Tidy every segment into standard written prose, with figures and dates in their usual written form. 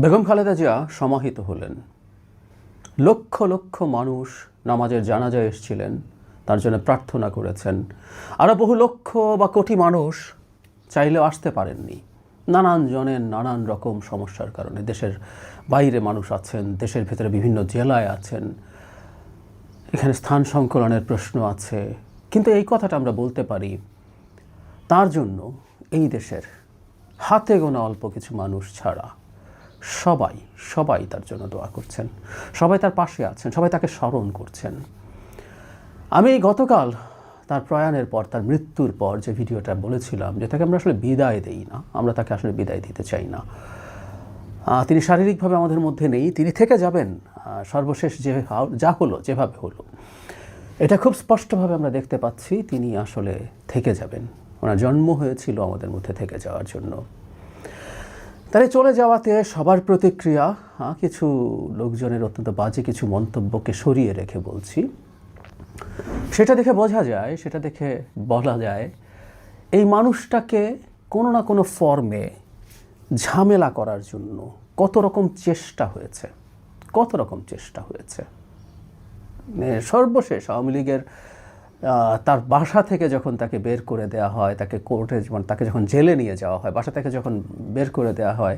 বেগম খালেদা জিয়া সমাহিত হলেন। লক্ষ লক্ষ মানুষ নামাজের জানাজায় এসেছিলেন, তার জন্য প্রার্থনা করেছেন। আরও বহু লক্ষ বা কোটি মানুষ চাইলেও আসতে পারেননি, নানান জনের নানান রকম সমস্যার কারণে। দেশের বাইরে মানুষ আছেন, দেশের ভেতরে বিভিন্ন জেলায় আছেন, এখানে স্থান সংকলনের প্রশ্ন আছে। কিন্তু এই কথাটা আমরা বলতে পারি, তার জন্য এই দেশের হাতে গোনা অল্প কিছু মানুষ ছাড়া সবাই তার জন্য দোয়া করছেন, সবাই তার পাশে আছেন, সবাই তাকে স্মরণ করছেন। আমি গতকাল তার প্রয়াণের পর, তার মৃত্যুর পর যে ভিডিওটা বলেছিলাম যে তাকে আমরা আসলে বিদায় দেই না, আমরা তাকে আসলে বিদায় দিতে চাই না। তিনি শারীরিকভাবে আমাদের মধ্যে নেই, তিনি থেকে যাবেন। সর্বশেষ যা হলো, যেভাবে হলো, এটা খুব স্পষ্টভাবে আমরা দেখতে পাচ্ছি, তিনি আসলে থেকে যাবেন। ওনার জন্ম হয়েছিল আমাদের মধ্যে থেকে যাওয়ার জন্য। তাই চলে যাওয়াতে সবার প্রতিক্রিয়া, কিছু লোকজনের অত্যন্ত বাজে কিছু মন্তব্যকে সরিয়ে রেখে বলছি, সেটা দেখে বোঝা যায়, সেটা দেখে বলা যায় এই মানুষটাকে কোনো না কোনো ফর্মে ঝামেলা করার জন্য কত রকম চেষ্টা হয়েছে। সর্বশেষ আওয়ামী লীগের তার বাসা থেকে যখন তাকে বের করে দেওয়া হয়, তাকে কোর্টে তাকে যখন জেলে নিয়ে যাওয়া হয়, বাসা থেকে যখন বের করে দেওয়া হয়,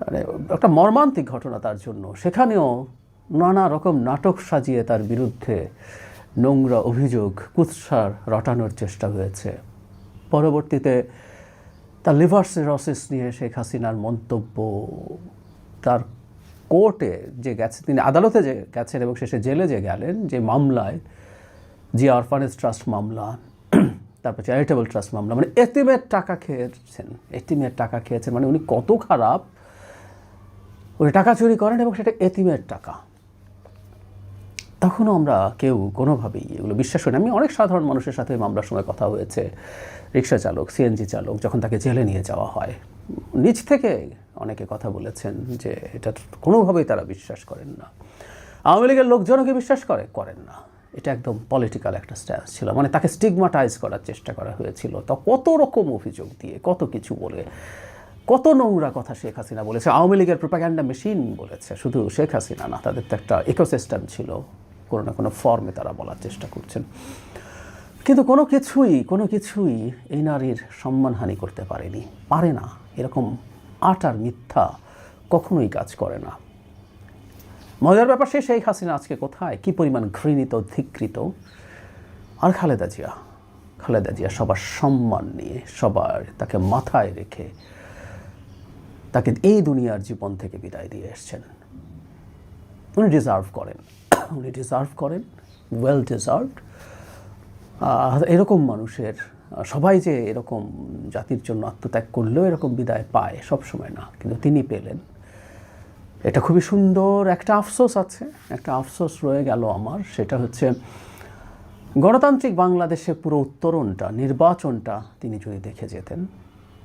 মানে একটা মর্মান্তিক ঘটনা তার জন্য। সেখানেও নানা রকম নাটক সাজিয়ে তার বিরুদ্ধে নোংরা অভিযোগ, কুৎসা রটানোর চেষ্টা হয়েছে। পরবর্তীতে তার লিভার সিরোসিস নিয়ে শেখ হাসিনার মন্তব্য, তার কোর্টে যে গেছে, তিনি আদালতে যে গেছেন এবং শেষে জেলে যে গেলেন, যে মামলায়, জিয়া অরফানেজ ট্রাস্ট মামলা, তারপর চ্যারিটেবল ট্রাস্ট মামলা, মানে এতিমের টাকা খেয়েছেন। মানে উনি কত খারাপ, উনি টাকা চুরি করেন এবং সেটা এতিমের টাকা। তখনও আমরা কেউ কোনোভাবেই এগুলো বিশ্বাস করি না। আমি অনেক সাধারণ মানুষের সাথে মামলার সময় কথা হয়েছে, রিক্সা চালক, সিএনজি চালক, যখন তাকে জেলে নিয়ে যাওয়া হয়, নিজ থেকে অনেকে কথা বলেছেন যে এটা কোনোভাবেই তারা বিশ্বাস করেন না। আওয়ামী লীগের লোকজনও কি বিশ্বাস করেন না। এটা একদম পলিটিক্যাল একটা স্ট্যান্স ছিল, মানে তাকে স্টিগমাটাইজ করার চেষ্টা করা হয়েছিল। তা কত রকম অভিযোগ দিয়ে, কত কিছু বলে, কত নোংরা কথা শেখ হাসিনা বলেছে। আওয়ামী লীগের প্রোপাগ্যান্ডা মেশিন বলেছে, শুধু শেখ হাসিনা না, তাদের তো একটা ইকোসিস্টেম ছিল, কোনো না কোনো ফর্মে তারা বলার চেষ্টা করছেন। কিন্তু কোনো কিছুই এই নারীর সম্মানহানি করতে পারে না। এরকম আটার মিথ্যা কখনোই কাজ করে না। মজার ব্যাপার, শেখ হাসিনা আজকে কোথায়, কি পরিমাণ ঘৃণিত, ধিকৃত। আর খালেদা জিয়া সবার সম্মান নিয়ে, সবার তাকে মাথায় রেখে তাকে এই দুনিয়ার জীবন থেকে বিদায় দিয়ে এসছেন। উনি ডিজার্ভ করেন, ওয়েল ডিজার্ভড। এরকম মানুষের, সবাই যে এরকম জাতির জন্য আত্মত্যাগ করলেও এরকম বিদায় পায় সবসময় না, কিন্তু তিনি পেলেন। এটা খুবই সুন্দর। একটা আফসোস আছে, একটা আফসোস রয়ে গেল আমার, সেটা হচ্ছে গণতান্ত্রিক বাংলাদেশে পুরো উত্তরণটা, নির্বাচনটা তিনি যদি দেখে যেতেন।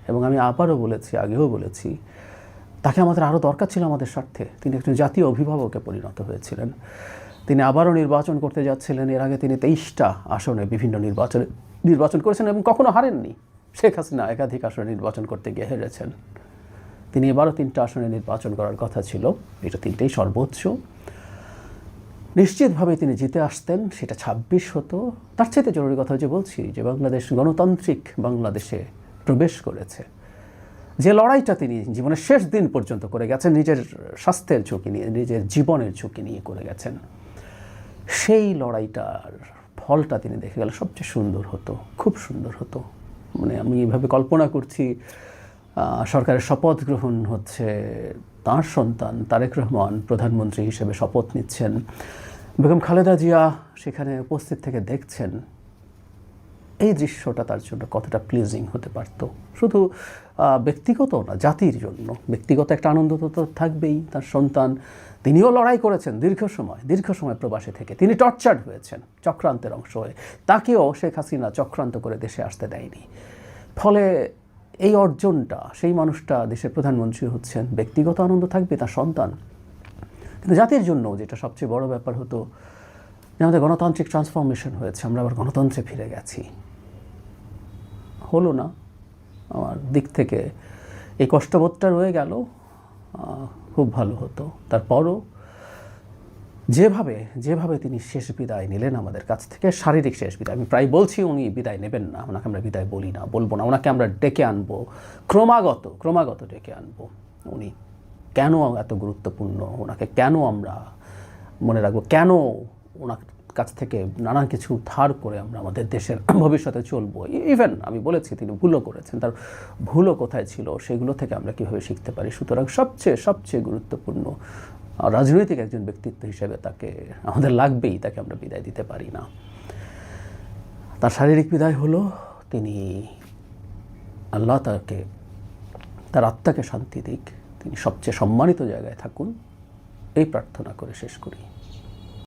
এবং আমি আবারও বলেছি, আগেও বলেছি, তাকে আমাদের আরও দরকার ছিল আমাদের স্বার্থে। তিনি একজন জাতীয় অভিভাবকে পরিণত হয়েছিলেন। তিনি আবারও নির্বাচন করতে যাচ্ছিলেন। এর আগে তিনি 23টা আসনে বিভিন্ন নির্বাচন করেছেন এবং কখনো হারেননি। শেখ হাসিনা একাধিক আসনে নির্বাচন করতে গিয়ে হেরেছেন। তিনি এবারও 3টা আসনে নির্বাচন করার কথা ছিল, এটা 3টেই সর্বোচ্চ। নিশ্চিতভাবে তিনি জিতে আসতেন, সেটা 26 হতো। তার চাইতে জরুরি কথা যে বলছি, যে বাংলাদেশ গণতান্ত্রিক বাংলাদেশে প্রবেশ করেছে, যে লড়াইটা তিনি জীবনের শেষ দিন পর্যন্ত করে গেছেন, নিজের স্বাস্থ্যের ঝুঁকি নিয়ে, নিজের জীবনের ঝুঁকি নিয়ে করে গেছেন, সেই লড়াইটার ফলটা তিনি দেখে গেলে সবচেয়ে সুন্দর হতো, খুব সুন্দর হতো। মানে আমি এইভাবে কল্পনা করছি, সরকারের শপথ গ্রহণ হচ্ছে, তাঁর সন্তান তারেক রহমান প্রধানমন্ত্রী হিসেবে শপথ নিচ্ছেন, বেগম খালেদা জিয়া সেখানে উপস্থিত থেকে দেখছেন। এই দৃশ্যটা তার জন্য কতটা প্লিজিং হতে পারত, শুধু ব্যক্তিগত না, জাতির জন্য। ব্যক্তিগত একটা আনন্দ তো থাকবেই। তার সন্তান, তিনিও লড়াই করেছেন দীর্ঘ সময় প্রবাসে থেকে, তিনি টর্চার্ড হয়েছেন চক্রান্তের অংশ হয়ে, তাকেও শেখ হাসিনা চক্রান্ত করে দেশে আসতে দেয়নি। ফলে এই অর্জনটা, সেই মানুষটা দেশের প্রধানমন্ত্রী হচ্ছেন, ব্যক্তিগত আনন্দ থাকবে তার সন্তান, কিন্তু জাতির জন্য যেটা সবচেয়ে বড় ব্যাপার হতো, যে আমাদের গণতান্ত্রিক ট্রান্সফরমেশন হয়েছে, আমরা আবার গণতন্ত্রে ফিরে গেছি। হলো না। আমার দিক থেকে এই কষ্টবোধটা রয়ে গেল। খুব ভালো হতো। তারপরও যেভাবে যেভাবে তিনি শেষ বিদায় নিলেন আমাদের কাছ থেকে, শারীরিক শেষ বিদায়, আমি প্রায় বলছি উনি বিদায় নেবেন না, ওনাকে আমরা বিদায় বলি না, বলবো না, ওনাকে আমরা ডেকে আনবো, ক্রমাগত ডেকে আনবো। উনি কেন এত গুরুত্বপূর্ণ, ওনাকে কেন আমরা মনে রাখবো, কেন ওনার কাছ থেকে নানান কিছু ধার করে আমরা আমাদের দেশের ভবিষ্যতে চলবো। ইভেন আমি বলেছি তিনি ভুলও করেছেন, তার ভুলও কোথায় ছিল সেগুলো থেকে আমরা কীভাবে শিখতে পারি। সুতরাং সবচেয়ে গুরুত্বপূর্ণ রাজনৈতিক একজন ব্যক্তিত্ব হিসেবে তাকে আমাদের লাগবেই, তাকে আমরা বিদায় দিতে পারি না। তার শারীরিক বিদায় হলো, তিনি আল্লাহ তাকে, তার আত্মাকে শান্তি দিক, তিনি সবচেয়ে সম্মানিত জায়গায় থাকুন, এই প্রার্থনা করে শেষ করি।